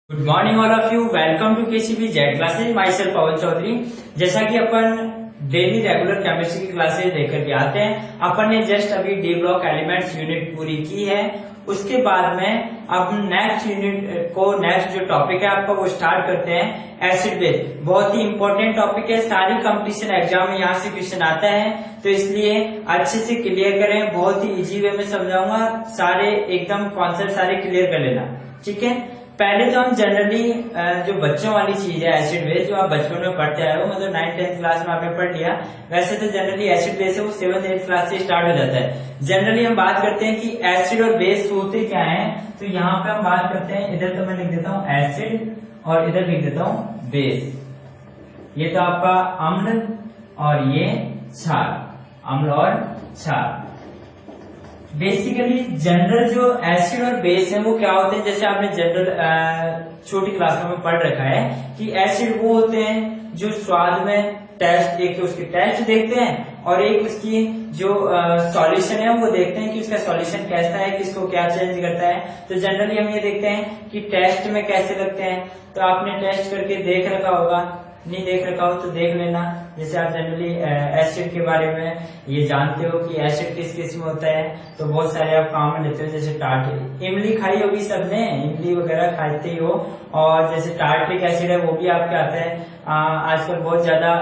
Good morning all of you. Welcome to KCB Z classes. Myself Pawan Chaudhary. जैसा कि अपन daily regular chemistry की classes लेकर के आते हैं, अपन ने जस्ट अभी डी ब्लॉक एलिमेंट्स यूनिट पूरी की है। उसके बाद में अब नेक्स्ट यूनिट को नेक्स्ट जो टॉपिक है आपका वो स्टार्ट करते हैं एसिड बेस। बहुत ही इंपॉर्टेंट टॉपिक है, सारी कंपटीशन एग्जाम में यहाँ से क्वेश्चन आता है, तो इसलिए अच्छे से क्लियर करें। बहुत ही इजी वे में समझाऊंगा, सारे एकदम कॉन्सेप्ट सारे क्लियर कर लेना, ठीक है। पहले तो हम जनरली जो बच्चों वाली चीज है एसिड बेस, जो आप बचपन में पढ़ते आए हो, मतलब 9th-10th क्लास में आपने पढ़ लिया। वैसे तो जनरली एसिड बेस है वो 7th-8th क्लास से स्टार्ट हो जाता है। जनरली हम बात करते हैं कि एसिड और बेस होते क्या है, तो यहाँ पे हम बात करते हैं, इधर तो मैं लिख देता हूँ एसिड और इधर लिख देता हूँ बेस। ये तो आपका अम्ल और ये क्षार, अम्ल और क्षार। बेसिकली जनरल जो एसिड और बेस है वो क्या होते हैं, जैसे आपने जनरल छोटी क्लासों में पढ़ रखा है कि एसिड वो होते हैं जो स्वाद में टेस्ट, एक तो उसकी टेस्ट देखते हैं और एक उसकी जो सॉल्यूशन है वो देखते हैं कि उसका सॉल्यूशन कैसा है, किसको क्या चेंज करता है। तो जनरली हम ये देखते हैं कि टेस्ट में कैसे लगते हैं। तो आपने टेस्ट करके देख रखा होगा, नहीं देख रखा हो तो देख लेना। जैसे आप जनरली एसिड के बारे में ये जानते हो कि एसिड किस किस में होता है, तो बहुत सारे आप काम में लेते हो। जैसे टार्ट्रिक, इमली खाई होगी सबने, इमली वगैरह खाते ही हो। और जैसे टार्ट्रिक एसिड है वो भी आपके आता है। आजकल बहुत ज्यादा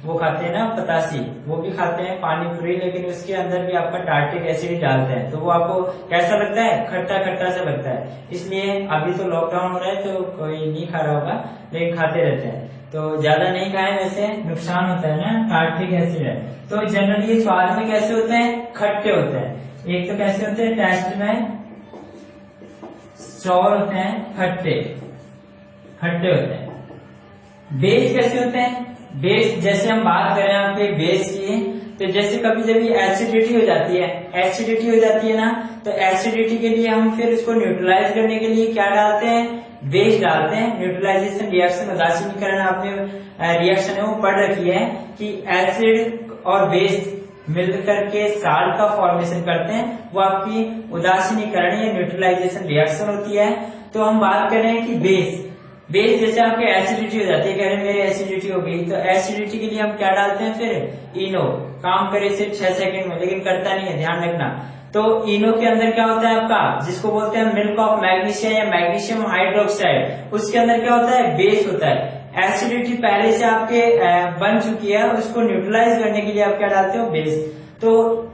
वो खाते हैं ना, पोटासी, वो भी खाते हैं पानी पूरी, लेकिन उसके अंदर भी आपका टार्ट्रिक एसिड डालते हैं। तो वो आपको कैसा लगता है, खट्टा खट्टा सा लगता है। इसलिए अभी तो लॉकडाउन हो रहा है तो कोई नहीं खा रहा होगा, लेकिन खाते रहते हैं। तो ज्यादा नहीं खाएं, वैसे नुकसान होता है ना, टार्ट्रिक एसिड है। तो जनरली स्वाद में कैसे होते हैं, खट्टे होते हैं। एक तो कैसे होते हैं, टेस्ट में सौर होते हैं, खट्टे खट्टे होते हैं। बेस कैसे होते हैं, बेस जैसे हम बात करें आपके बेस की, तो जैसे कभी जब एसिडिटी हो जाती है, एसिडिटी हो जाती है ना, तो एसिडिटी के लिए हम फिर उसको न्यूट्रलाइज करने के लिए क्या डालते हैं, बेस डालते हैं। न्यूट्रलाइजेशन रिएक्शन, उदासीनीकरण आपने रिएक्शन है वो पढ़ रखी है कि एसिड और बेस मिलकर के साल्ट का फॉर्मेशन करते हैं, वो आपकी उदासीनीकरण या न्यूट्रलाइजेशन रिएक्शन होती है। तो हम बात कर रहे हैं कि बेस जैसे आपके एसिडिटी हो जाती है, कह रहे हैं मेरी एसिडिटी हो गई, तो एसिडिटी के लिए हम क्या डालते हैं, फिर इनो। काम करे सिर्फ 6 सेकंड में, लेकिन करता नहीं है, ध्यान रखना। तो इनो के अंदर क्या होता है आपका, जिसको बोलते हैं मिल्क ऑफ मैग्नीशियम या मैग्नीशियम हाइड्रोक्साइड, उसके अंदर क्या होता है, बेस होता है। एसिडिटी पहले से आपके बन चुकी है, उसको न्यूट्रलाइज करने के लिए आप क्या डालते हो, बेस। तो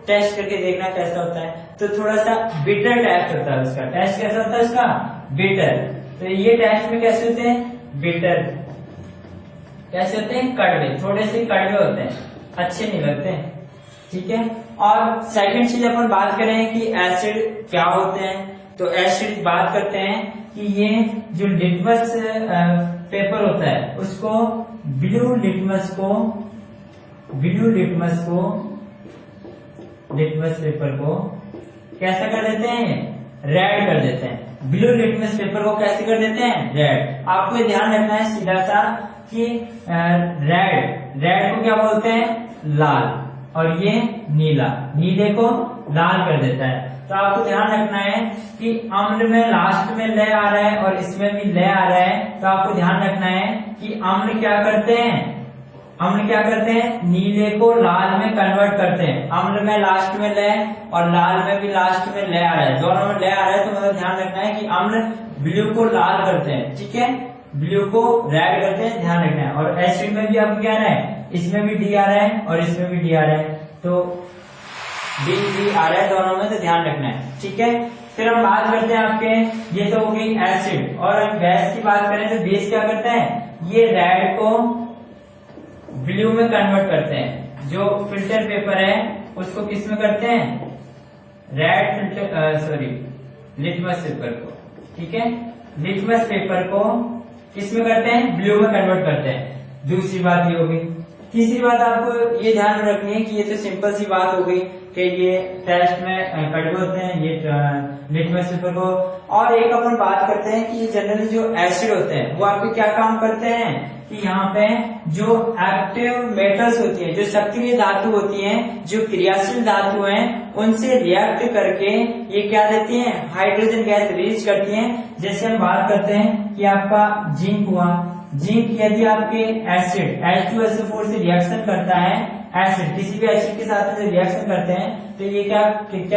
टेस्ट करके देखना कैसा होता है। तो थोड़ा सा बिटर टेस्ट होता है उसका। टेस्ट कैसा होता है उसका, बिटर। तो ये टेस्ट में कैसे होते हैं, बिटर। कैसे होते हैं, कड़वे, थोड़े से कड़वे होते हैं, अच्छे नहीं लगते, ठीक है। और सेकंड चीज अपन बात करें कि एसिड क्या होते हैं, तो एसिड बात करते हैं कि ये जो लिटमस पेपर होता है उसको ब्लू लिटमस पेपर को कैसा कर देते हैं, रेड कर देते हैं। ब्लू लिटमस पेपर को कैसे कर देते हैं, रेड। आपको ध्यान रखना है सीधा सा कि रेड को क्या बोलते हैं, लाल, और ये नीला, नीले को लाल कर देता है। तो आपको ध्यान रखना है कि अम्ल में लास्ट में ले आ रहा है और इसमें भी ले आ रहा है। तो आपको ध्यान रखना है कि अम्ल क्या करते हैं, नीले को लाल में कन्वर्ट करते हैं। अम्ल में लास्ट में ले और लाल में भी लास्ट में ले आ रहा है, दोनों में ले आ रहा है। तो मतलब ध्यान रखना है कि अम्ल ब्लू को लाल करते हैं, ठीक है, ब्लू को रेड करते हैं, ध्यान रखना है। और एसिड में भी आपको क्या है, इसमें भी डी आ रहा है और इसमें भी डी आ रहा है, तो डी आ रहा है दोनों में, तो ध्यान रखना है, ठीक है। फिर हम बात करते हैं आपके, ये तो हो गई एसिड। और बेस की बात करें तो बेस क्या करते हैं, ये रेड को ब्लू में कन्वर्ट करते हैं। जो फिल्टर पेपर है उसको किस में करते हैं, रेड फिल्टर, लिटमस पेपर को, ठीक है, लिटमस पेपर को किस में करते हैं, ब्लू में कन्वर्ट करते हैं। दूसरी बात ये होगी, तीसरी बात आपको ये ध्यान में रखनी है कि ये तो सिंपल सी बात हो गई कि ये टेस्ट में कटवे होते हैं, ये लिटमस पेपर को। और एक अपन बात करते हैं कि जनरली जो एसिड होते हैं वो आपके क्या काम करते हैं कि यहाँ पे जो एक्टिव मेटल्स होती हैं, जो सक्रिय धातु होती हैं, जो क्रियाशील धातु हैं, उनसे रिएक्ट करके ये क्या देती हैं, हाइड्रोजन गैस रिलीज करती हैं। जैसे हम बात करते हैं कि आपका जिंक हुआ, जिंक यदि आपके एसिड H2SO4 से रिएक्शन करता है, एसिड किसी भी एसिड के साथ में रिएक्शन करते हैं तो ये क्या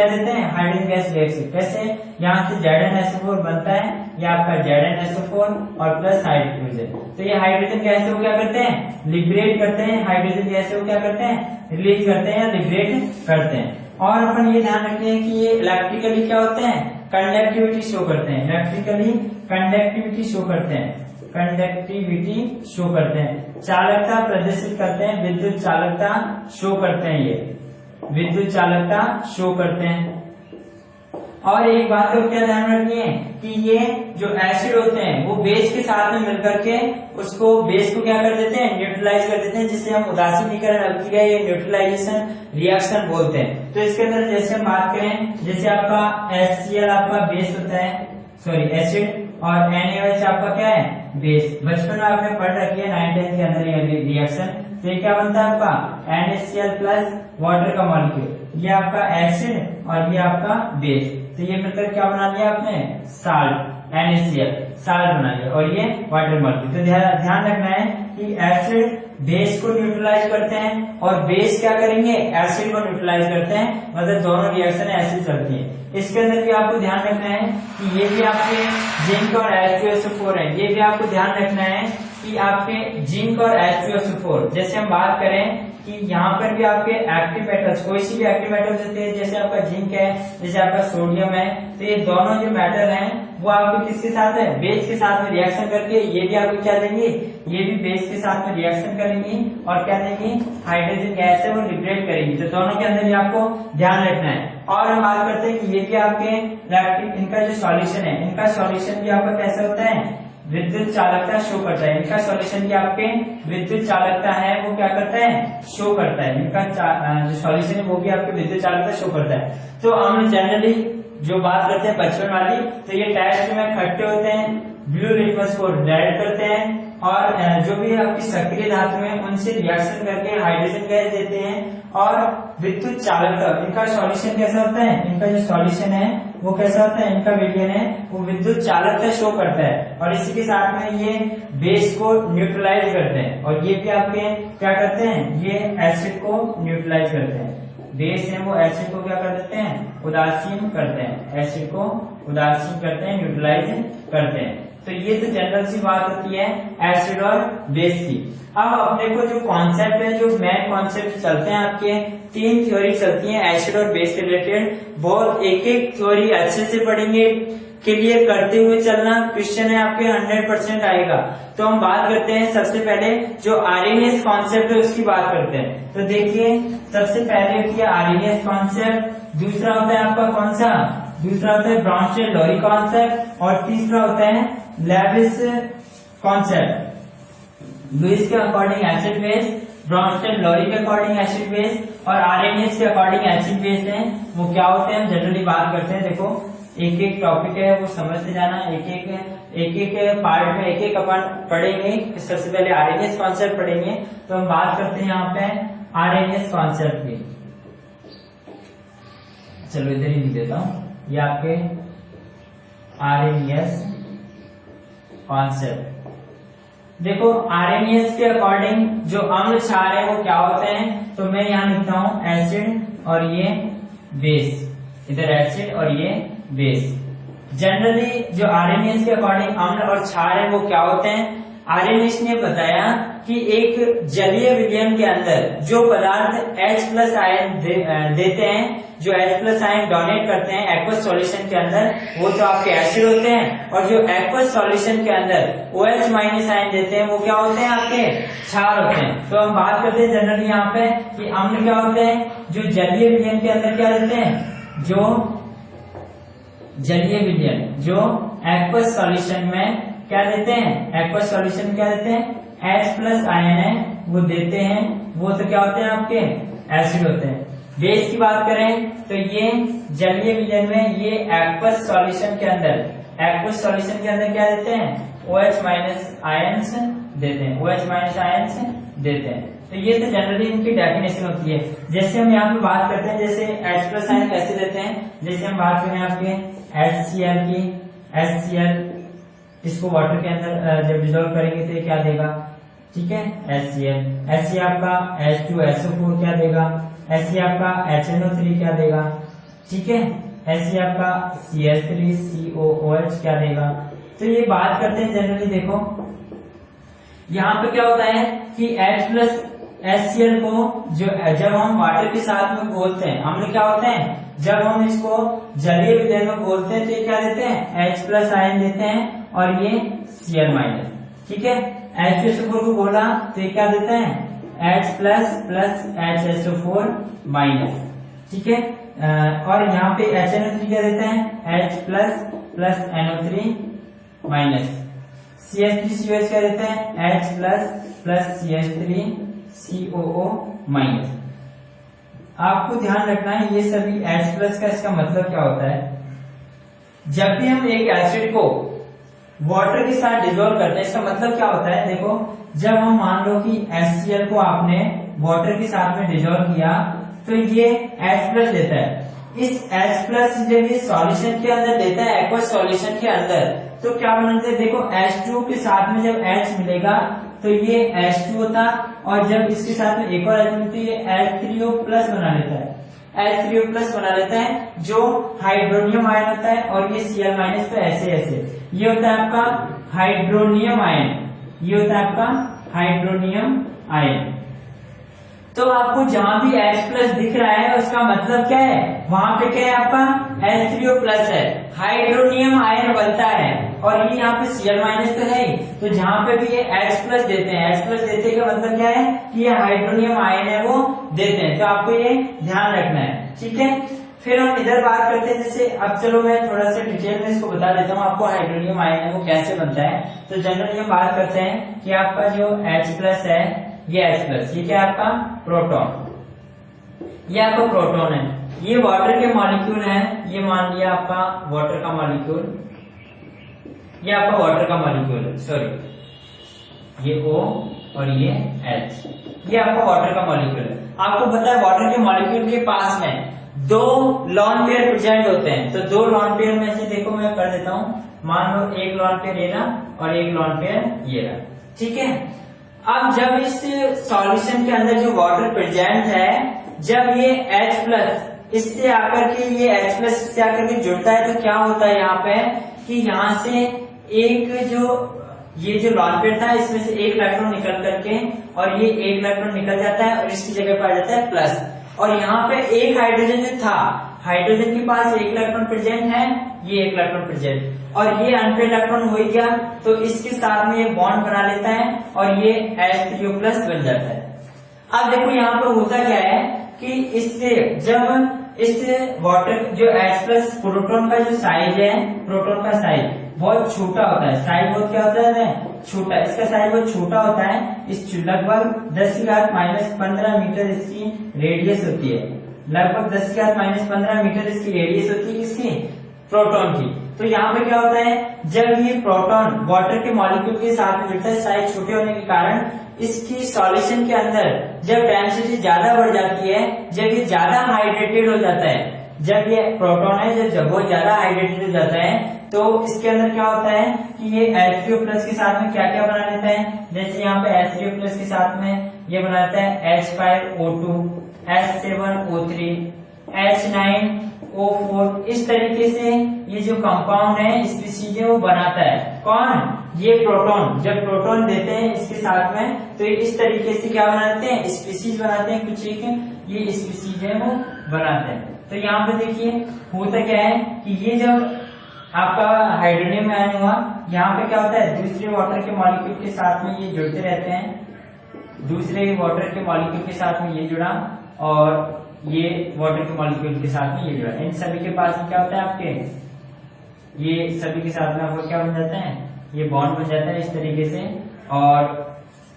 देते हैं, हाइड्रोजन गैस रिएक्शन। कैसे, यहाँ से ZnSO4 बनता है, ये आपका ZnSO4 और प्लस हाइड्रोजन। तो ये हाइड्रोजन गैस को क्या करते हैं, लिबरेट करते हैं, हाइड्रोजन गैस को क्या करते हैं, रिलीज करते हैं या लिबरेट करते हैं। और अपन ये ध्यान रखते हैं कि ये इलेक्ट्रिकली क्या होते हैं, कंडक्टिविटी शो करते हैं, इलेक्ट्रिकली कंडक्टिविटी शो करते हैं, कंडक्टिविटी शो करते हैं, चालकता प्रदर्शित करते हैं, विद्युत चालकता शो करते हैं, ये विद्युत चालकता शो करते हैं। और एक बात को क्या ध्यान रखनी है कि ये जो एसिड होते हैं वो बेस के साथ में मिलकर के उसको बेस को क्या कर देते हैं, न्यूट्रलाइज कर देते हैं, जिसे हम उदासीनीकरण अभिक्रिया या न्यूट्रलाइजेशन रिएक्शन बोलते हैं। तो इसके अंदर जैसे हम बात करें, जैसे आपका HCl आपका बेस होता है, सॉरी एसिड, और NaOH आपका क्या है, बेस। बचपन में आपने पढ़ रखी है 9-10 के अंदर ये रिएक्शन। तो ये क्या बनता है आपका NaCl प्लस वाटर का मॉलिक्यूल, ये आपका एसिड और ये आपका बेस। तो ये मिलकर क्या बना लिया आपने, साल्ट, NaCl साल्ट बना लिया, और ये वाटर मॉलिक्यूल। तो ध्यान रखना है कि एसिड बेस को न्यूट्रलाइज करते हैं और बेस क्या करेंगे, एसिड को न्यूट्रलाइज करते हैं, मतलब दोनों रिएक्शन ऐसे चलती है। इसके अंदर भी आपको ध्यान रखना है कि ये भी आपके जिंक और H2SO4 है, ये भी आपको ध्यान रखना है कि आपके जिंक और H2SO4, जैसे हम बात करें कि यहाँ पर भी आपके एक्टिव मेटल्स, कोई सी भी एक्टिव मेटल्स होते हैं, जैसे आपका जिंक है, जैसे आपका सोडियम है, तो ये दोनों जो मेटल हैं वो आपके किसके साथ है, बेस के साथ में रिएक्शन करके ये भी आपको क्या देंगे, ये भी बेस के साथ में रिएक्शन करेंगी और क्या देंगी, हाइड्रोजन गैस है वो लिबरेट करेंगी। तो दोनों के अंदर भी आपको ध्यान रखना है। और हम बात करते हैं कि ये भी आपके लैक्टिक, इनका जो सॉल्यूशन है, इनका सॉल्यूशन भी आपका कैसा होता है, विद्युत चालकता शो करता है। इनका सॉल्यूशन भी आपके विद्युत चालकता है वो क्या करता है, शो करता है। इनका जो सॉल्यूशन है वो भी आपके विद्युत चालकता शो करता है। तो हम जनरली जो बात करते हैं बचपन वाली, तो ये टेस्ट में खट्टे होते हैं, ब्लू लिटमस को रेड करते हैं, और जो भी आपकी सक्रिय धातु है उनसे रिएक्शन करके हाइड्रोजन गैस देते हैं। और विद्युत चालकता, इनका सॉल्यूशन कैसा होता है, इनका जो सॉल्यूशन है वो कैसा होता है, इनका विलयन है वो विद्युत चालकता शो करता है, और इसी के साथ में ये बेस को न्यूट्रलाइज करते हैं। और ये भी आपके क्या करते हैं, ये एसिड को न्यूट्रलाइज करते हैं, बेस है वो एसिड को क्या कर देते हैं, उदासीन करते हैं, एसिड को उदासीन करते हैं, न्यूट्रलाइज करते हैं। तो ये तो जनरल सी बात होती है एसिड और बेस की। अब अपने को जो कॉन्सेप्ट है, जो मेन कॉन्सेप्ट चलते हैं, आपके 3 थ्योरी चलती हैं एसिड और बेस रिलेटेड। बहुत एक एक थ्योरी अच्छे से पढ़ेंगे, क्लियर करते हुए चलना, क्वेश्चन है आपके 100% आएगा। तो हम बात करते हैं सबसे पहले जो आरएनएस कॉन्सेप्ट है उसकी बात करते हैं। तो देखिए सबसे पहले होती है आरएनएस कॉन्सेप्ट, दूसरा होता है आपका कौन सा, दूसरा होता है ब्राउनस्टेड लॉरी कॉन्सेप्ट, और तीसरा होता है लेविस कॉन्सेप्ट। लुईस के अकॉर्डिंग एसिड बेस, ब्राउनस्टेड लॉरी के अकॉर्डिंग एसिड बेस, और आरएनएस के अकॉर्डिंग एसिड बेस है वो क्या होते हैं, जनरली बात करते हैं। देखो एक एक टॉपिक है वो समझते जाना, एक एक पार्ट में एक एक अपन पढ़ेंगे। सबसे पहले आरएनएस कॉन्सेप्ट पढ़ेंगे। तो हम बात करते हैं यहाँ पे आरएनएस कॉन्सेप्ट की। चलो इधर ही लिख देता हूँ, ये आपके आरएनएस कॉन्सेप्ट। देखो आरएनएस के अकॉर्डिंग जो अम्ल क्षार है वो क्या होते हैं, तो मैं यहाँ लिखता हूँ एसिड और ये बेस, इधर एसिड और ये बेस। जनरली जो आरएनएस के अकॉर्डिंग अम्ल और क्षार है वो क्या होते हैं, आरएनएस ने बताया कि एक जलीय विलयन के अंदर जो पदार्थ H+ आयन देते हैं, जो H+ आयन डोनेट करते हैं एक्वस सॉल्यूशन के अंदर, वो तो आपके एसिड होते हैं, और जो एक्वस सॉल्यूशन के अंदर OH- आयन देते हैं वो क्या होते हैं, आपके क्षार होते हैं। तो हम बात करते हैं जनरली यहाँ पे कि अम्ल क्या होते हैं, जो जलीय विलयन के अंदर क्या देते हैं, जो जलीय विलयन, जो एक्वस सॉल्यूशन में क्या देते हैं, एक्वस सॉल्यूशन में क्या देते हैं, H प्लस आयन है वो देते हैं, वो तो क्या होते हैं आपके एसिड होते हैं। बेस की बात करें तो ये जलीय विलयन में ये एक्वस सॉल्यूशन के अंदर क्या देते हैं, OH माइनस आयन्स देते हैं, OH माइनस आयन्स देते हैं। तो ये तो जनरली इनकी डेफिनेशन होती है। जैसे हम यहाँ पे बात करते हैं, जैसे H प्लस आयन कैसे देते हैं, जैसे हम बात करें आपके HCl की, HCl इसको वाटर के अंदर जब डिजोल्व करेंगे तो ये क्या देगा, ठीक है, HCl। ऐसे आपका H2SO4 क्या देगा, ऐसे आपका HNO3 क्या देगा, ठीक है, ऐसे आपका CH3COOH क्या देगा। तो ये बात करते हैं जनरली, देखो यहाँ पे क्या होता है कि H प्लस HCl को जब हम वाटर के साथ में घोलते हैं, हमने क्या होते हैं, जब हम इसको जलीय विलयन में घोलते हैं तो ये क्या देते हैं, H प्लस आयन देते हैं और ये Cl माइनस, ठीक है। H2SO4 को घोला तो ये क्या देते हैं, H plus plus HSO4 minus, ठीक है। और यहाँ पे HNO3 क्या देते हैं, H plus plus NO3 minus, CH3COH क्या देते हैं, H plus plus CH3COO minus. आपको ध्यान रखना है ये सभी H प्लस का इसका मतलब क्या होता है, जब भी हम एक एसिड को वाटर के साथ डिजोल्व करते हैं, इसका मतलब क्या होता है, देखो जब हम मान लो कि HCl को आपने वाटर के साथ में डिजोल्व किया तो ये H प्लस देता है। इस H प्लस जब ये सॉल्यूशन के अंदर देता है, एक्वस सॉल्यूशन के अंदर, तो क्या बनाते हैं, देखो H2 के साथ में जब H मिलेगा तो ये H2 होता, और जब इसके साथ में एक और H मिलती है ये H3O प्लस बना लेता है, H3O प्लस बना लेता है जो हाइड्रोनियम आयन होता है, और ये Cl माइनस तो ऐसे ये होता है आपका हाइड्रोनियम आयन, ये होता है आपका हाइड्रोनियम आयन। तो आपको जहां भी H प्लस दिख रहा है उसका मतलब क्या है, वहां पे क्या है आपका H3O प्लस है, हाइड्रोनियम आयन बनता है, और ये यहाँ पे Cl माइनस तो है ही, तो जहां पे भी ये H प्लस देते हैं, H प्लस देते का मतलब क्या है कि ये हाइड्रोनियम आयन है वो देते हैं, तो आपको ये ध्यान रखना है, ठीक है। फिर हम इधर बात करते हैं, जैसे अब चलो मैं थोड़ा सा डिटेल में इसको बता देता हूँ आपको हाइड्रोनियम आयन है वो कैसे बनता है। तो जनरली हम बात करते हैं कि आपका जो H प्लस है, ये H प्लस, ये क्या है आपका प्रोटॉन, ये आपका प्रोटॉन है, ये वाटर के मॉलिक्यूल है, ये मान लिया आपका वाटर का मॉलिक्यूल, ये आपका वाटर का मॉलिक्यूल है, सॉरी ये O और ये H, ये आपका वाटर का मॉलिक्यूल है। आपको पता है वाटर के मॉलिक्यूल के पास में दो लॉन पेयर प्रेजेंट होते हैं, तो दो लॉन पेयर में से देखो मैं कर देता हूं, मान लो एक लॉन पेयर ये रहा और एक लॉन पेयर ये रहा, ठीक है। अब जब इस सॉल्यूशन के अंदर जो वाटर प्रेजेंट है, जब ये H प्लस इससे आकर के ये H प्लस इससे आकर के जुड़ता है तो क्या होता है यहाँ पे कि यहाँ से एक ये जो लॉन पेयर था इसमें से एक इलेक्ट्रॉन निकल करके और ये एक इलेक्ट्रॉन निकल जाता है और इसकी जगह पर आ जाता है प्लस, और यहाँ पे एक हाइड्रोजन जो था, हाइड्रोजन के पास एक इलेक्ट्रॉन प्रेजेंट है, ये एक इलेक्ट्रॉन प्रेजेंट, और ये अनपेड इलेक्ट्रॉन हो गया तो इसके साथ में ये बॉन्ड बना लेता है और ये H3O प्लस बन जाता है। अब देखो यहाँ पे होता क्या है कि इससे जब इस वाटर जो H प्लस प्रोटॉन का जो साइज है, प्रोटॉन का साइज बहुत छोटा होता है, साइज बहुत क्या होता है छोटा, इसका साइज बहुत छोटा होता है, इस लगभग 10⁻⁻15 मीटर इसकी रेडियस होती है, लगभग 10⁻⁻15 मीटर इसकी रेडियस होती है किसकी, प्रोटॉन की। तो यहाँ पे क्या होता है, जब ये प्रोटॉन वाटर के मॉलिक्यूल के साथ में जुड़ता है, साइज छोटे होने के कारण इसकी सॉल्यूशन के अंदर जब डेंसिटी ज्यादा बढ़ जाती है, जब ये ज्यादा हाइड्रेटेड हो जाता है, जब ये प्रोटॉन है जब बहुत ज्यादा हाइड्रेटेड हो जाता है तो इसके अंदर क्या होता है कि ये H3O प्लस के साथ में क्या क्या बना लेता है, जैसे यहाँ पे H3O प्लस के साथ में ये बनाता है H5O2, H7O3, H9O4, इस तरीके से ये जो कंपाउंड है स्पीशीज है वो बनाता है। कौन, ये प्रोटॉन, जब प्रोटॉन देते हैं इसके साथ में तो ये इस तरीके से क्या बनाते हैं, स्पीशीज बनाते हैं, कुछ एक ये स्पीशीज है वो बनाते हैं। तो यहाँ पे देखिए होता क्या है कि ये जब आपका हाइड्रोनियम आयन हुआ, यहाँ पे क्या होता है दूसरे वाटर के मॉलिक्यूल के साथ में ये जुड़ते रहते हैं, दूसरे वाटर के मॉलिक्यूल के साथ में ये जुड़ा और ये वाटर के मॉलिक्यूल के साथ में ये जुड़ा, इन सभी के पास क्या होता है आपके ये सभी के साथ में आपको क्या बन जाता है, ये बॉन्ड बन जाता है इस तरीके से। और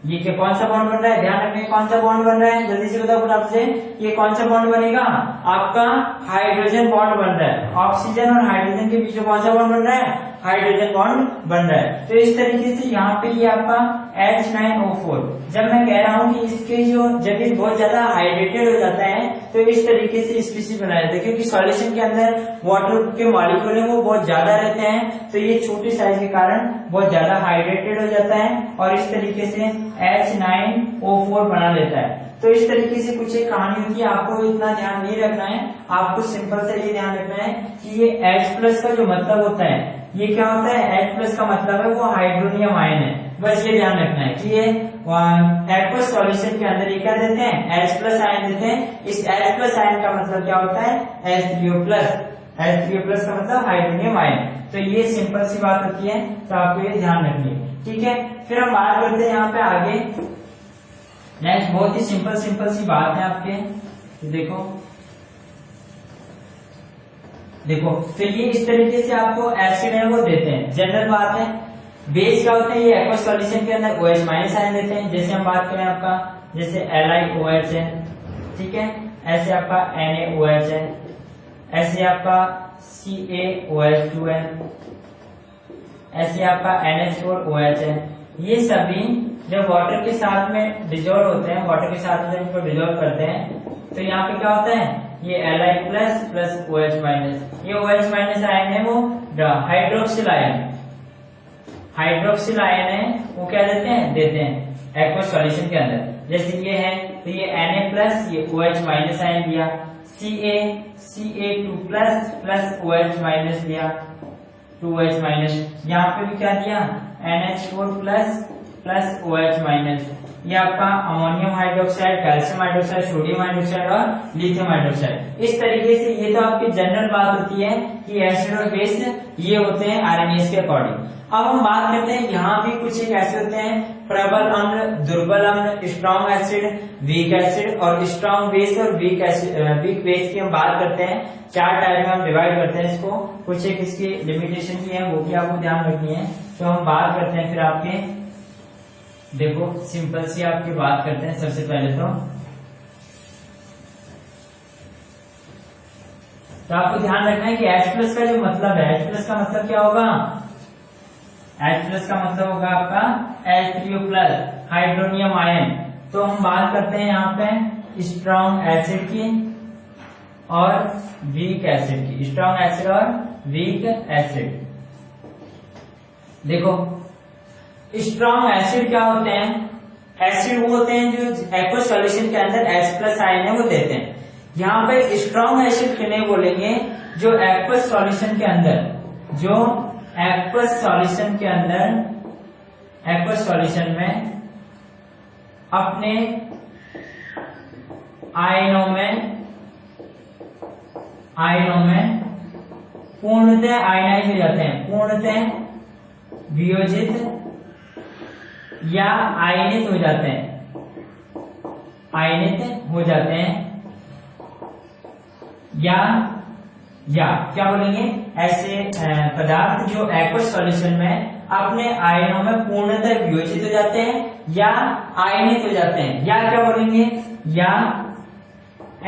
ये क्या कौन सा बॉन्ड बन रहा है, ध्यान रखिए कौन सा बॉन्ड बन रहा है, जल्दी से बताओ फटाफट से। ये कौन सा बॉन्ड बनेगा, आपका हाइड्रोजन बॉन्ड बन रहा है। ऑक्सीजन और हाइड्रोजन के बीच में कौन सा बॉन्ड बन रहा है, हाइड्रोजन बॉन्ड बन रहा है। तो इस तरीके से यहाँ पे ये आपका H9O4, जब मैं कह रहा हूँ कि इसके जो जब ये बहुत ज्यादा हाइड्रेटेड हो जाता है तो इस तरीके से स्पीशीज बनाया जाता है, क्योंकि सॉल्यूशन के अंदर वाटर के मॉलिक्यूल है वो बहुत ज्यादा रहते हैं, तो ये छोटी साइज के कारण बहुत ज्यादा हाइड्रेटेड हो जाता है और इस तरीके से H9O4 बना लेता है। तो इस तरीके से कुछ एक कहानी होती है, आपको इतना ध्यान नहीं रखना है, आपको सिंपल से ये ध्यान रखना है कि ये H+ का जो मतलब होता है, ये क्या होता है, H+ का मतलब है वो हाइड्रोनियम आयन है। बस ये ध्यान रखना है कि ये एक्वस सॉल्यूशन के अंदर ये क्या देते हैं, H+ आयन देते हैं। इस H+ आयन का मतलब क्या होता है, H3O+। H3O+ का मतलब हाइड्रोनियम आयन। तो ये सिंपल सी बात होती है, तो आपको ये ध्यान रखनी है, ठीक है। फिर हम बात करते हैं यहाँ पे आगे, नेक्स्ट बहुत ही सिंपल सी बात है आपके, देखो तो ये इस तरीके से आपको एसिड है वो देते हैं, जनरल बात है। बेस क्या होते हैं, ये एक्वस सॉल्यूशन के अंदर OH- आयन देते हैं। जैसे हम बात करें आपका, जैसे LiOH है, ठीक है, ऐसे आपका NaOH है, ऐसे आपका CaOH2 है, ऐसे आपका NH4OH है। ये सभी जब वाटर के साथ में डिजोल्व होते हैं, वाटर के साथ में जब इनको डिजोल्व करते हैं तो यहाँ पे क्या होता है, ये Li प्लस OH-, ये OH- आयन है वो हाइड्रोक्सिल आयन है, वो क्या देते हैं एक्वस सॉल्यूशन के अंदर। जैसे ये है तो ये Na+, ये OH- आयन दिया, Ca2+ प्लस OH- दिया, 2OH-। यहाँ पे भी क्या दिया, NH4+ प्लस OH-। ये आपका ammonium hydroxide, calcium hydroxide, sodium hydroxide और लिथियम हाइड्रोक्साइड। इस तरीके से ये तो आपकी जनरल बात होती है कि एसिड और बेस ये होते हैं आरएमएस के अकॉर्डिंग। अब हम बात करते हैं, यहाँ भी कुछ एक ऐसे होते हैं, प्रबल अम्ल, दुर्बल अम्ल, स्ट्रॉन्ग एसिड, वीक एसिड और स्ट्रॉन्ग बेस और वीक बेस की हम बात करते हैं। 4 टाइप में हम डिवाइड करते हैं इसको, कुछ एक इसकी लिमिटेशन भी है वो भी आपको ध्यान रखनी है। तो हम बात करते हैं फिर आपके, देखो सिंपल सी आपकी बात करते हैं। सबसे पहले तो आपको ध्यान रखना है कि H+ का जो मतलब है, H+ का मतलब क्या होगा, H+ का मतलब होगा आपका H3O+ हाइड्रोनियम आयन। तो हम बात करते हैं यहाँ पे स्ट्रॉन्ग एसिड की और वीक एसिड की, स्ट्रॉन्ग एसिड और वीक एसिड। देखो स्ट्रॉन्ग एसिड क्या होते हैं, एसिड वो होते हैं जो एक्वस सॉल्यूशन के अंदर H+ आयन है वो देते हैं। यहाँ पे स्ट्रॉन्ग एसिड किन्हें बोलेंगे, जो एक्वस सॉल्यूशन के अंदर, जो एक्वस सॉल्यूशन में अपने आयनों में पूर्णतः आयनाइज हो जाते हैं, पूर्णतः वियोजित या आयनित हो जाते हैं, या क्या बोलेंगे, ऐसे पदार्थ जो एक्वस सॉल्यूशन में अपने आयनों में पूर्णतः वियोजित हो जाते हैं या आयनित हो जाते हैं, या क्या बोलेंगे, या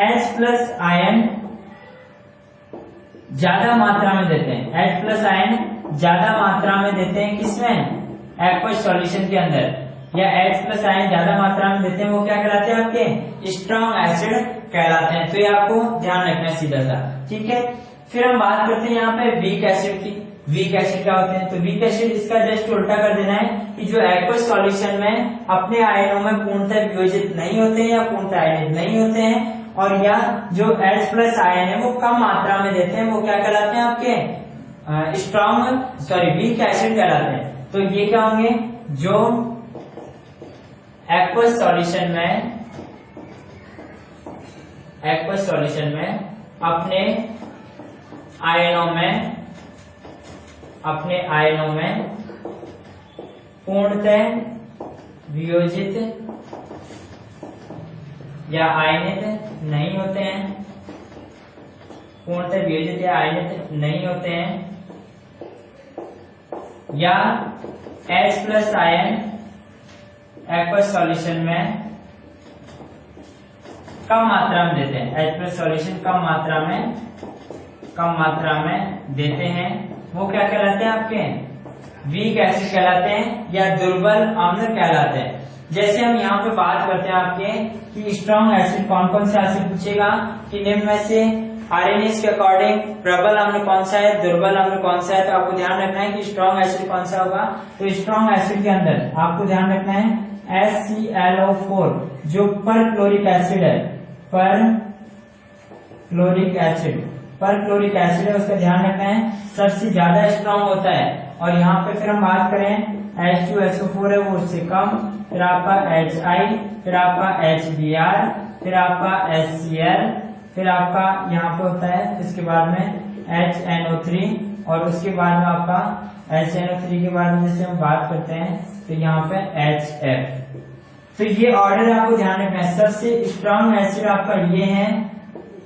H+ आयन ज्यादा मात्रा में देते हैं, H+ आयन ज्यादा मात्रा में देते हैं किसमें, एक्वस सॉल्यूशन के अंदर, या H+ आयन ज्यादा मात्रा में देते हैं, वो क्या कहलाते हैं आपके स्ट्रॉन्ग एसिड कहलाते हैं। तो ये आपको ध्यान रखना है सीधा सा, ठीक है। फिर हम बात करते हैं यहाँ पे वीक एसिड की। वीक एसिड क्या होते हैं, तो वीक एसिड इसका जस्ट उल्टा कर देना है कि जो एक्वस सॉल्यूशन में अपने आयनों में पूर्णतः वियोजित नहीं होते हैं या पूर्णतः आयनित नहीं होते हैं, और या जो H+ आयन है वो कम मात्रा में देते हैं, वो क्या कहलाते हैं आपके वीक एसिड कहलाते हैं। तो ये क्या होंगे, जो एक्वस सॉल्यूशन में अपने आयनों में पूर्णतः वियोजित या आयनित नहीं होते हैं, पूर्णतः वियोजित या आयनित नहीं होते हैं, या H plus ion aqueous solution में कम मात्रा में देते हैं, H प्लस सॉल्यूशन कम मात्रा में देते हैं, वो क्या कहलाते हैं आपके वीक एसिड कहलाते हैं या दुर्बल अम्ल कहलाते हैं। जैसे हम यहाँ पे बात करते हैं आपके कि स्ट्रॉन्ग एसिड कौन कौन से एसिड पूछेगा कि निम्न में से आरएनएस के अकॉर्डिंग प्रबल अम्ल कौन सा है, दुर्बल अम्ल कौन सा है। तो आपको ध्यान रखना है कि स्ट्रॉन्ग एसिड कौन सा होगा। तो स्ट्रॉन्ग एसिड के अंदर आपको ध्यान रखना है HClO4 जो पर क्लोरिक एसिड है, पर क्लोरिक एसिड है, उसका ध्यान रखना है सबसे ज्यादा स्ट्रॉन्ग होता है। और यहाँ पे फिर हम बात करें H2SO4 है वो उससे कम, फिर आपका HI, फिर आपका HBr, फिर आपका HCl, फिर आपका यहाँ पे होता है इसके बाद में HNO3 और उसके बाद में आपका HNO3 के बाद में जैसे हम बात करते हैं तो यहाँ पे HF। तो ये ऑर्डर आपको ध्यान रखना है। सबसे स्ट्रॉन्ग एसिड आपका ये है,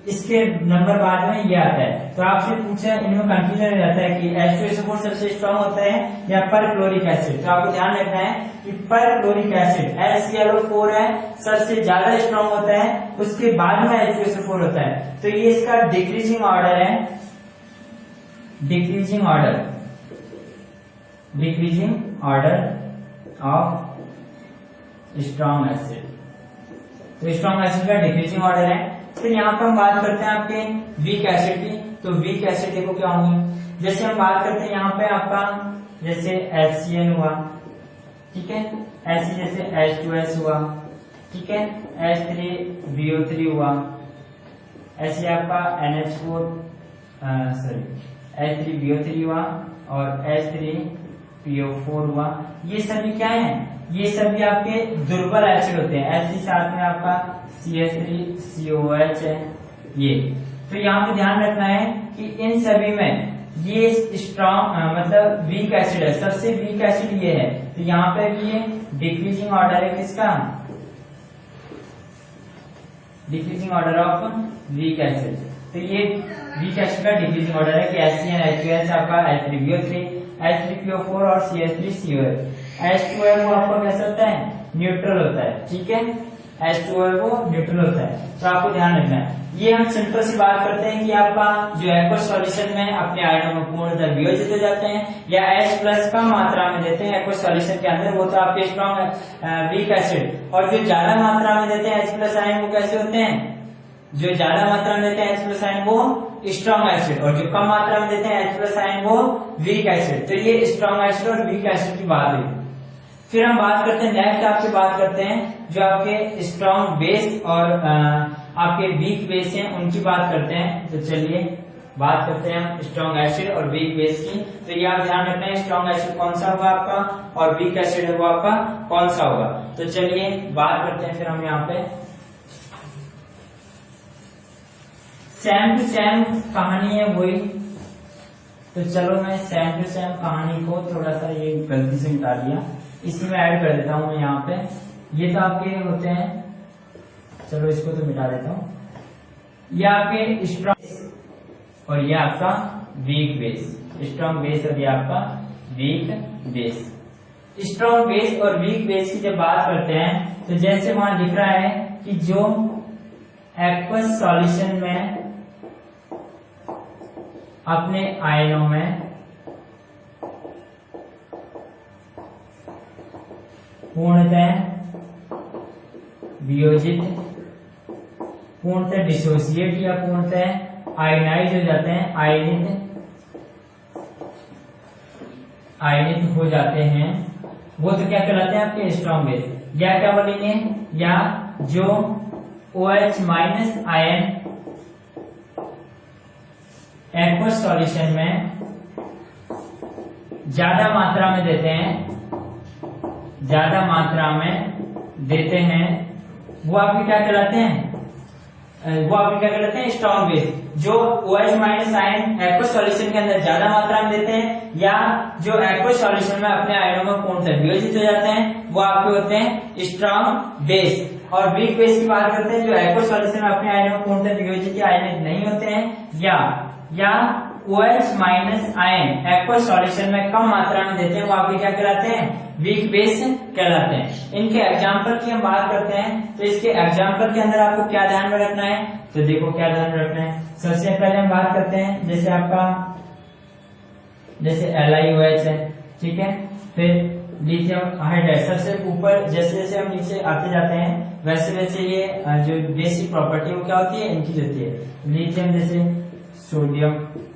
इसके नंबर बाद में ये आता है। तो आपसे पूछा, इनमें कंफ्यूजन हो जाता है कि H2SO4 सबसे स्ट्रॉन्ग होता है या पर क्लोरिक एसिड। तो आपको ध्यान रखना है कि पर क्लोरिक एसिड HClO4 है सबसे ज्यादा स्ट्रॉन्ग होता है, उसके बाद में H2SO4 होता है। तो ये इसका डिक्रीजिंग ऑर्डर है, decreasing order of strong acid. तो स्ट्रॉन्ग एसिड का डिक्रीजिंग ऑर्डर है। फिर यहाँ पर हम बात करते हैं आपके वीक एसिड की। तो वीक एसिड देखो क्या होंगे, जैसे हम बात करते हैं यहाँ पे आपका जैसे HCl हुआ, ठीक है, ऐसे जैसे H2S हुआ, ठीक है, H3BO3 हुआ, ऐसे आपका H3BO3 हुआ और H3PO4 हुआ। ये सभी क्या है, ये सभी आपके दुर्बल एसिड होते हैं। ऐसे साथ में आपका CH3COH है ये। तो यहाँ पे ध्यान रखना है कि इन सभी में ये स्ट्रॉन्ग मतलब वीक एसिड है, सबसे वीक एसिड ये है। तो यहाँ पे भी ये डिक्रीजिंग ऑर्डर है किसका, decreasing order of weak acid. तो ये वीक एसिड का डिक्रीजिंग ऑर्डर है कि HCl, H2S आपका H3BO3, H3PO4 और CH3COH। H2O वो आपका कैसा होता है, न्यूट्रल होता है, ठीक है, H2O वो न्यूट्रल होता है। तो आपको ध्यान रखना है। ये हम सिंपल सी बात करते हैं कि आपका जो एक्वस सॉल्यूशन में अपने आयनों में पूर्णतः वियोजित हो जाते हैं या H प्लस कम मात्रा में देते हैं एक्वस सॉल्यूशन के अंदर, वो तो आपके स्ट्रॉन्ग वीक एसिड। और जो ज्यादा मात्रा में देते हैं H प्लस आयन वो कैसे होते हैं, जो ज्यादा मात्रा में देते हैं H प्लस आयन वो स्ट्रॉन्ग एसिड, और जो कम मात्रा में देते हैं H प्लस आयन वो वीक एसिड। तो ये स्ट्रॉन्ग एसिड और वीक एसिड की बात हुई। फिर हम बात करते हैं नेक्स्ट, आपकी बात करते हैं जो आपके स्ट्रॉन्ग बेस और आपके वीक बेस हैं उनकी बात करते हैं। तो चलिए बात करते हैं हम स्ट्रॉन्ग एसिड और वीक बेस की। तो ये आप ध्यान रखना है स्ट्रॉन्ग एसिड कौन सा होगा आपका और वीक एसिड है वो आपका कौन सा होगा। तो चलिए बात करते हैं फिर हम यहाँ पे सेम टू सेम कहानी है वही। तो चलो मैं सेम टू सेम कहानी को थोड़ा सा ये गलती से मिटा दिया, इसी में ऐड कर देता हूं मैं यहाँ पे। ये तो आपके होते हैं, चलो इसको तो मिटा देता हूं। ये आपके स्ट्रॉन्ग और ये आपका वीक बेस, स्ट्रॉन्ग बेस और ये आपका वीक बेस। स्ट्रॉन्ग बेस और वीक बेस की जब बात करते हैं तो जैसे वहां लिख रहा है कि जो एक्वस सॉल्यूशन में अपने आयनों में पूर्णतः वियोजित, पूर्णतः डिसोसिएट या पूर्णतः आयनाइज हो जाते हैं, आयनित हो जाते हैं, वो तो क्या कहलाते हैं आपके स्ट्रॉन्ग बेस। या क्या बोलेंगे, या जो OH minus ion aqueous solution में ज्यादा मात्रा में देते हैं, वो आपके क्या कहलाते हैं, स्ट्रॉन्ग बेस। जो OH minus ion aqueous solution के अंदर ज्यादा मात्रा में देते हैं या जो एक्वस सॉल्यूशन में अपने आयनों में पूर्णतः वियोजित हो जाते हैं, वो आपके होते हैं स्ट्रॉन्ग बेस। और वीक बेस की बात करते हैं जो एक्वस सॉल्यूशन में अपने आयनों में पूर्णतः वियोजित या आयनित नहीं होते हैं, या OH minus ion aqueous solution में कम मात्रा में देते हैं वो आपके क्या कहलाते हैं, वीक बेस कहलाते हैं। इनके एग्जाम्पल की हम बात करते हैं तो इसके एग्जाम्पल के अंदर आपको क्या ध्यान में रखना है, तो देखो क्या ध्यान में रखना है। सबसे पहले हम बात करते हैं जैसे आपका जैसे LiOH है, ठीक है, फिर लिथियम हाइड्राइड। सबसे ऊपर जैसे जैसे हम नीचे आते जाते हैं वैसे वैसे ये जो बेसिक प्रॉपर्टी वो क्या होती है, इनकी होती है। लिथियम जैसे सोडियम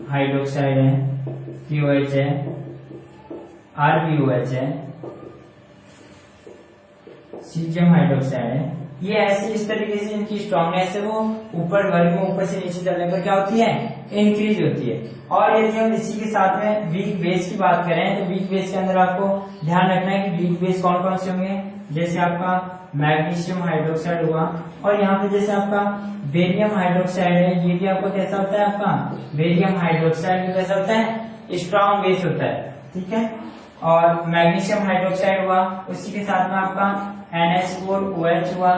हाइड्रोक्साइड है, POH है, RbOH है, सीजियम हाइड्रोक्साइड है, ये ऐसे इस तरीके से इनकी स्ट्रॉन्गनेस है वो ऊपर वर्ग में ऊपर से नीचे चलने पर क्या होती है, इंक्रीज होती है। और यदि हम इसी के साथ में वीक बेस की बात करें तो वीक बेस के अंदर आपको ध्यान रखना है कि वीक बेस कौन कौन से होंगे, जैसे आपका मैग्नीशियम हाइड्रोक्साइड हुआ, और यहाँ पे जैसे आपका बेरियम हाइड्रोक्साइड है, ये भी आपको कैसा होता है, आपका बेरियम हाइड्रोक्साइड भी कैसा होता है, स्ट्रॉन्ग बेस होता है, ठीक है। और मैग्नीशियम हाइड्रोक्साइड हुआ, उसी के साथ में आपका NH4OH हुआ,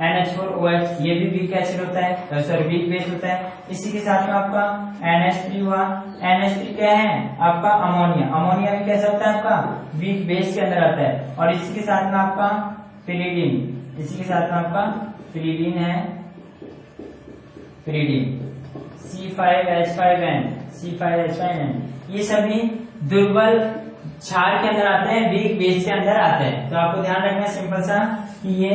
NH4OH ये भी वीक एसिड होता है, सॉरी वीक बेस होता है। इसी के साथ में आपका NH3 हुआ, NH3 क्या है आपका अमोनिया, अमोनिया भी कैसा होता है आपका वीक बेस के अंदर आता है। और इसी के साथ में आपका पिरिडीन, इसी के साथ में आपका पिरिडीन है, पिरिडीन C5H5N, C5H5N, ये सभी दुर्बल क्षार के अंदर आते हैं, वीक बेस के अंदर आते हैं। तो आपको ध्यान रखना है सिंपल सा कि ये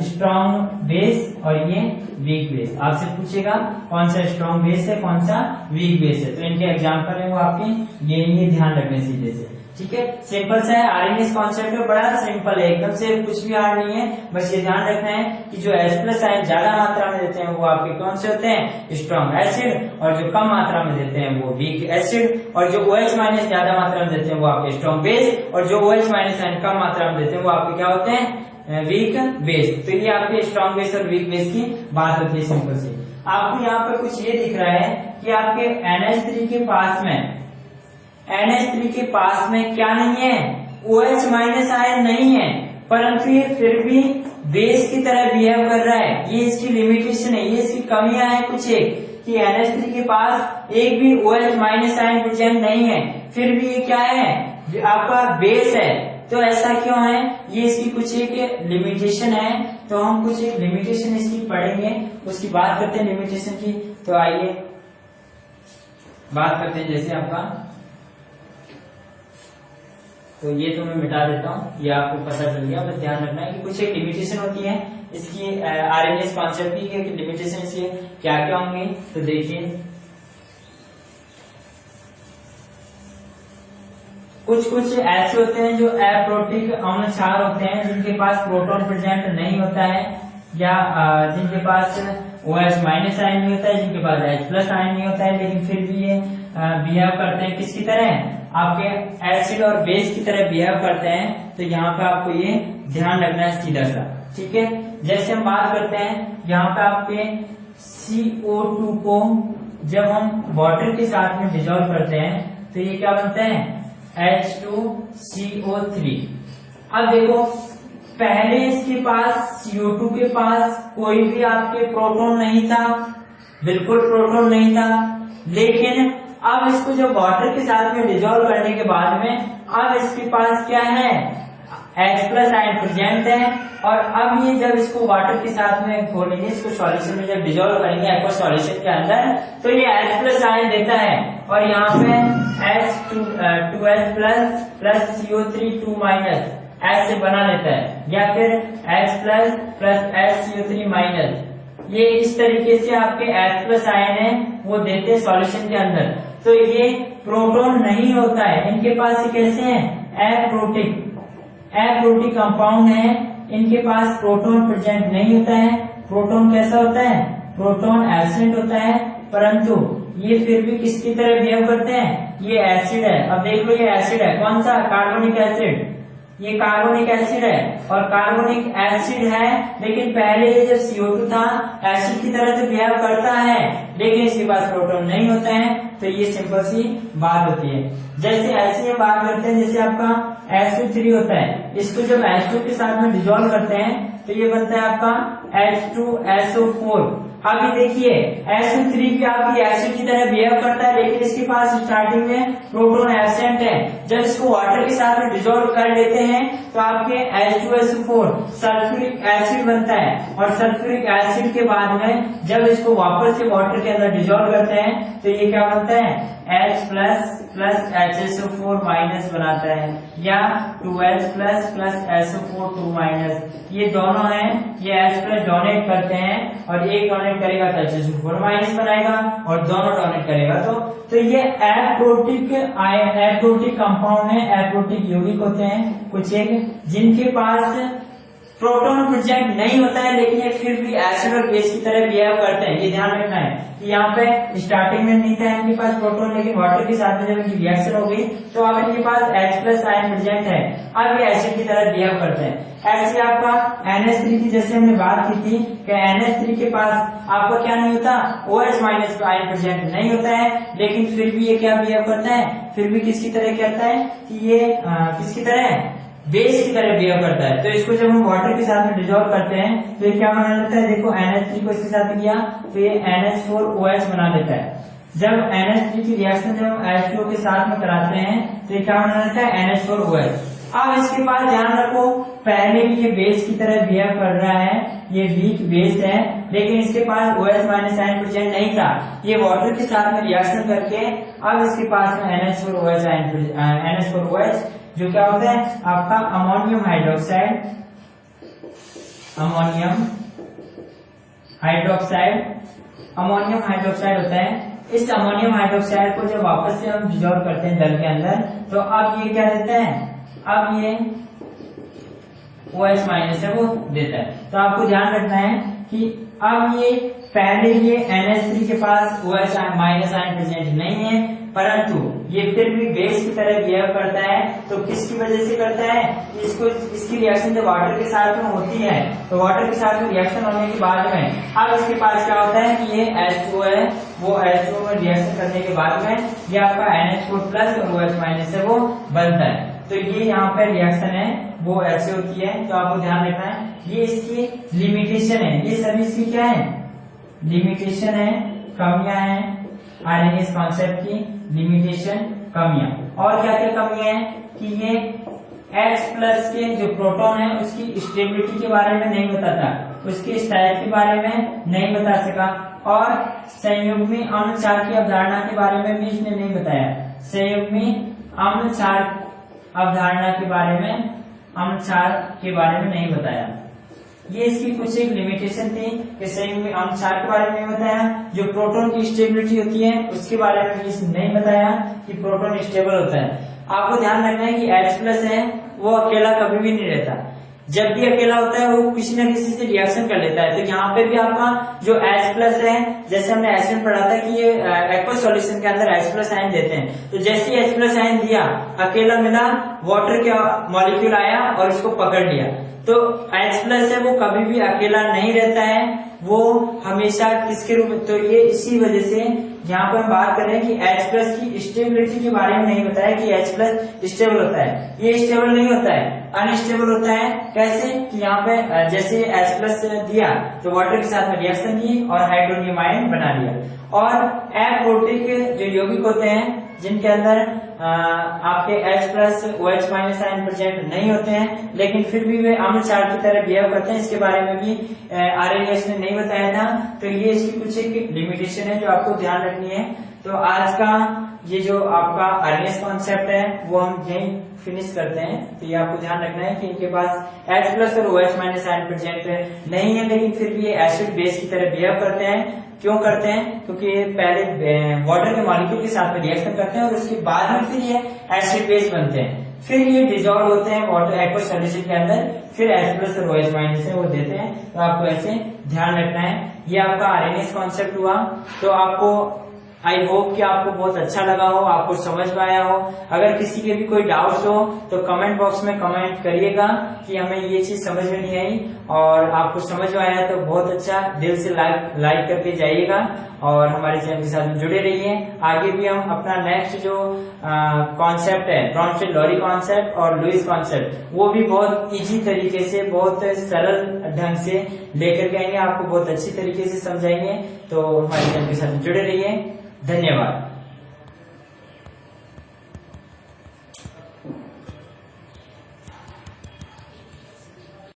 स्ट्रॉन्ग बेस और ये वीक बेस। आपसे पूछेगा कौन सा स्ट्रॉन्ग बेस है कौन सा वीक बेस है, तो इनके एग्जांपल है वो आपके ये ध्यान रखने सीधे से, ठीक है। सिंपल सा है, आरएनएस कॉन्सेप्ट बड़ा सिंपल है, एकदम से कुछ भी हार्ड नहीं है। बस ये ध्यान रखना है कि जो H+ आयन ज्यादा मात्रा में देते हैं वो आपके कौन से होते हैं, स्ट्रॉन्ग एसिड, और जो कम मात्रा में देते हैं वो वीक एसिड, और जो OH- ज्यादा मात्रा में देते हैं वो आपके स्ट्रॉन्ग बेस, और जो OH- आयन कम मात्रा में देते हैं वो आपके क्या होते हैं, वीक बेस। तो ये आपके स्ट्रॉन्ग बेस और वीक बेस की बात होती है सिंपल सी। आपको यहाँ पर कुछ ये दिख रहा है कि आपके NH3 के पास में, NH3 के पास में क्या नहीं है, OH- आयन नहीं है, परंतु ये फिर भी बेस की तरह बिहेव कर रहा है। ये इसकी लिमिटेशन है, ये इसकी कमियां है कुछ एक, कि NH3 के पास एक भी OH- आयन प्रेजेंट नहीं है, फिर भी ये क्या है, आपका बेस है। तो ऐसा क्यों है, ये इसकी कुछ एक लिमिटेशन है। तो हम कुछ एक लिमिटेशन इसकी पढ़ेंगे, उसकी बात करते हैं लिमिटेशन की। तो आइए बात करते हैं। जैसे आपका, तो ये तो मैं मिटा देता हूँ, ये आपको पता चल गया, बस ध्यान रखना है कि कुछ एक लिमिटेशन होती है इसकी आरएनएस कॉन्सेप्ट की, लिमिटेशन इसके क्या क्या होंगे। तो देखिए कुछ कुछ ऐसे होते हैं जो एप्रोटिक अम्ल क्षार होते हैं, जिनके पास प्रोटॉन प्रेजेंट नहीं होता है, या जिनके पास OH- आयन नहीं होता है, जिनके पास H+ आयन नहीं होता है, लेकिन फिर भी ये बिहेव करते हैं किसकी तरह, आपके एसिड और बेस की तरह बिहेव करते हैं। तो यहाँ पे आपको ये ध्यान रखना है सीधा सा, ठीक है। जैसे हम बात करते हैं यहाँ पे आपके CO2 को जब हम वाटर के साथ में डिजोल्व करते हैं तो ये क्या बनता है, H2CO3। अब देखो पहले इसके पास CO2 के पास कोई भी आपके प्रोटॉन नहीं था, बिल्कुल प्रोटॉन नहीं था, लेकिन अब इसको जब वाटर के साथ में डिजोल्व करने के बाद में अब इसके पास क्या है, H+ आयन प्रेजेंट है। और अब ये जब इसको वाटर के साथ में घोलेंगे, इसको सॉल्यूशन में जब डिजोल्व करेंगे एक्वस सॉल्यूशन के अंदर, तो ये H+ आयन देता है, और यहाँ पे H2H+ प्लस CO3 2- ऐसे बना लेता है, या फिर H+ प्लस HCO3-। ये इस तरीके से आपके H+ आयन है वो देते हैं सॉल्यूशन के अंदर। तो ये प्रोटॉन नहीं होता है, इनके पास कैसे है, एप्रोटिक कंपाउंड है, इनके पास प्रोटॉन प्रेजेंट नहीं होता है। प्रोटॉन कैसा होता है, प्रोटॉन एब्सेंट होता है, परंतु ये फिर भी किसकी तरह बिहेव करते हैं, ये एसिड है। अब देख लो ये एसिड है, कौन सा, कार्बोनिक एसिड, ये कार्बोनिक एसिड है, और कार्बोनिक एसिड है, लेकिन पहले ये जब CO2 था एसिड की तरह तो बिहेव करता है, लेकिन इसके पास प्रोटॉन नहीं होता है। तो ये सिंपल सी बात होती है। जैसे ऐसी हम बात करते हैं, जैसे आपका SO3 होता है, इसको जब H2 के साथ में डिजोल्व करते हैं तो ये बनता है आपका H2SO4। अभी देखिए SO3 भी आपकी एसिड की तरह बिहेव करता है, लेकिन इसके पास स्टार्टिंग में प्रोटॉन एब्सेंट है। जब इसको वाटर के साथ में डिसॉल्व कर लेते हैं तो आपके H2SO4 सल्फ्यूरिक एसिड बनता है, और सल्फ्यूरिक एसिड के बाद में जब इसको वापस से वाटर के अंदर डिसॉल्व करते हैं तो ये क्या बनता है, H प्लस HSO4 माइनस बनाता है, या 2H प्लस SO4 2 माइनस। ये दोनों हैं, ये H प्लस डोनेट करते हैं, और एक डोनेट करेगा तो HSO4 माइनस बनाएगा, और दोनों डोनेट करेगा तो ये एप्रोटिक कंपाउंड है, एप्रोटिक यौगिक होते हैं कुछ एक, जिनके पास प्रोटॉन प्रेजेंट नहीं होता है, लेकिन ये फिर भी एसिड और बेस की तरह बिहेव करते हैं। ये ध्यान रखना है कि यहाँ पे स्टार्टिंग में नहीं था इनके पास प्रोटॉन, लेकिन वाटर के साथ में जब इनकी रिएक्शन हो गई तो अब इनके पास H प्लस आयन प्रेजेंट है, अब ये एसिड की तरह बिहेव करते हैं। ऐसे आपका NH3 की जैसे हमने बात की थी कि NH3 के पास आपका क्या नहीं होता, OH माइनस आयन प्रेजेंट नहीं होता है, लेकिन फिर भी ये क्या बिहेव करता है, फिर भी किसकी तरह करता है कि ये किसकी तरह है, बेस की तरह बिहेव करता है। तो इसको जब हम वाटर के साथ में डिसॉल्व करते हैं तो ये क्या बना लेता है, देखो NH3 को इसके साथ किया तो ये NH4OH बना देता है। जब NH3 की रिएक्शन जब हम H2O के साथ में कराते हैं तो ये क्या बना लेता है, NH4OH। अब इसके पास ध्यान रखो, पहले भी ये बेस की तरह बिहेव कर रहा है, ये वीक बेस है, लेकिन इसके पास OH माइनस आयन प्रेजेंट नहीं था। ये वाटर के साथ में रिएक्शन करके अब इसके पास में NH4OH जो क्या होता है आपका अमोनियम हाइड्रोक्साइड होता है। इस अमोनियम हाइड्रोक्साइड को जब वापस से हम डिसॉल्व करते हैं जल के अंदर तो अब ये क्या देता है, अब ये OH माइनस है वो देता है। तो आपको ध्यान रखना है कि अब ये पहले ये NH3 के पास OH माइनस आयन प्रेजेंट नहीं है, परंतु ये फिर भी बेस की तरह बिहेव करता है। तो किसकी वजह से करता है, इसकी रिएक्शन जब वाटर के साथ में होती है तो वाटर के साथ में रिएक्शन होने के बाद में अब इसके पास क्या होता है कि ये H2O है, वो H2O में रिएक्शन करने के बाद में ये आपका NH4 प्लस और OH माइनस है वो बनता है। तो ये यहाँ पे रिएक्शन है वो ऐसे होती है। तो आपको ध्यान रखना है, ये इसकी लिमिटेशन है, ये सभी इसकी क्या है, लिमिटेशन है, कमियां हैं, आरएनए इस कॉन्सेप्ट की लिमिटेशन कमियां। और क्या क्या कमियां हैं कि ये H प्लस के जो प्रोटॉन है उसकी स्टेबिलिटी के बारे में नहीं बताता, उसके स्टाइल के बारे में नहीं बता सका, और संयुग्मी अम्ल क्षार की अवधारणा के बारे में भी इसने नहीं बताया। संयुग्मी अम्ल क्षार अवधारणा के बारे में, अम्ल क्षार के बारे में नहीं बताया। ये इसकी कुछ एक लिमिटेशन थी कि संयुग्मी अम्ल क्षार के बारे में नहीं बताया। जो प्रोटॉन की स्टेबिलिटी होती है उसके बारे में भी इसने नहीं बताया कि प्रोटॉन स्टेबल होता है। आपको ध्यान रखना है कि H प्लस है वो अकेला कभी भी नहीं रहता, जब भी अकेला होता है वो किसी न किसी से रिएक्शन कर लेता है। तो यहाँ पे भी आपका जो H प्लस है, जैसे हमने एसिड पढ़ा था कि ये एक्वस सॉल्यूशन के अंदर H प्लस आयन देते हैं, तो जैसे ही H प्लस आयन दिया अकेला मिला, वाटर का मॉलिक्यूल आया और इसको पकड़ लिया। तो H प्लस है वो कभी भी अकेला नहीं रहता है, वो हमेशा किसके रूप में, तो ये इसी वजह से यहाँ पर हम बात कर रहे हैं कि H प्लस की स्टेबिलिटी के बारे में नहीं बताया कि H प्लस स्टेबल होता है। ये स्टेबल नहीं होता है, अनस्टेबल होता है। कैसे कि यहाँ पे जैसे H प्लस दिया तो वाटर के साथ में रिएक्शन की और हाइड्रोनियम आयन बना लिया। और एप्रोटिक जो यौगिक होते हैं जिनके अंदर आपके H plus OH minus ion present नहीं होते हैं, लेकिन फिर भी वे अम्ल क्षार की तरह बिहेव करते हैं, इसके बारे में भी आरएनएस ने नहीं बताया था। तो ये इसकी कुछ एक लिमिटेशन है जो आपको ध्यान रखनी है। तो आज का ये जो आपका आरएनएस कॉन्सेप्ट है वो हम यही फिनिश करते हैं। तो ये आपको ध्यान रखना है कि इनके पास H प्लस और OH माइनस आयन प्रेजेंट नहीं है, लेकिन फिर भी ये एसिड बेस की तरह बिहेव करते हैं। क्यों करते हैं, क्योंकि ये पहले वाटर के मॉलिक्यूल के साथ में रिएक्शन करते हैं और उसके बाद में फिर ये एसिड बेस बनते हैं, फिर ये डिसॉल्व होते हैं वाटर एक्वस सॉल्यूशन के अंदर, फिर H प्लस और OH माइनस है वो देते हैं। तो आपको ऐसे ध्यान रखना है। ये आपका आरएनएस कॉन्सेप्ट हुआ। तो आपको आई होप कि आपको बहुत अच्छा लगा हो, आपको समझ में आया हो। अगर किसी के भी कोई डाउट्स हो तो कमेंट बॉक्स में कमेंट करिएगा कि हमें ये चीज समझ में नहीं आई, और आपको समझ में आया तो बहुत अच्छा, दिल से लाइक करके जाइएगा और हमारे चैनल के साथ जुड़े रहिए। आगे भी हम अपना नेक्स्ट जो कॉन्सेप्ट है, ब्रॉन्स्टेड लॉरी कॉन्सेप्ट और लुईस कॉन्सेप्ट, वो भी बहुत इजी तरीके से, बहुत सरल ढंग से लेकर के आएंगे, आपको बहुत अच्छी तरीके से समझाएंगे। तो हमारे चैनल के साथ जुड़े रहिए। धन्यवाद।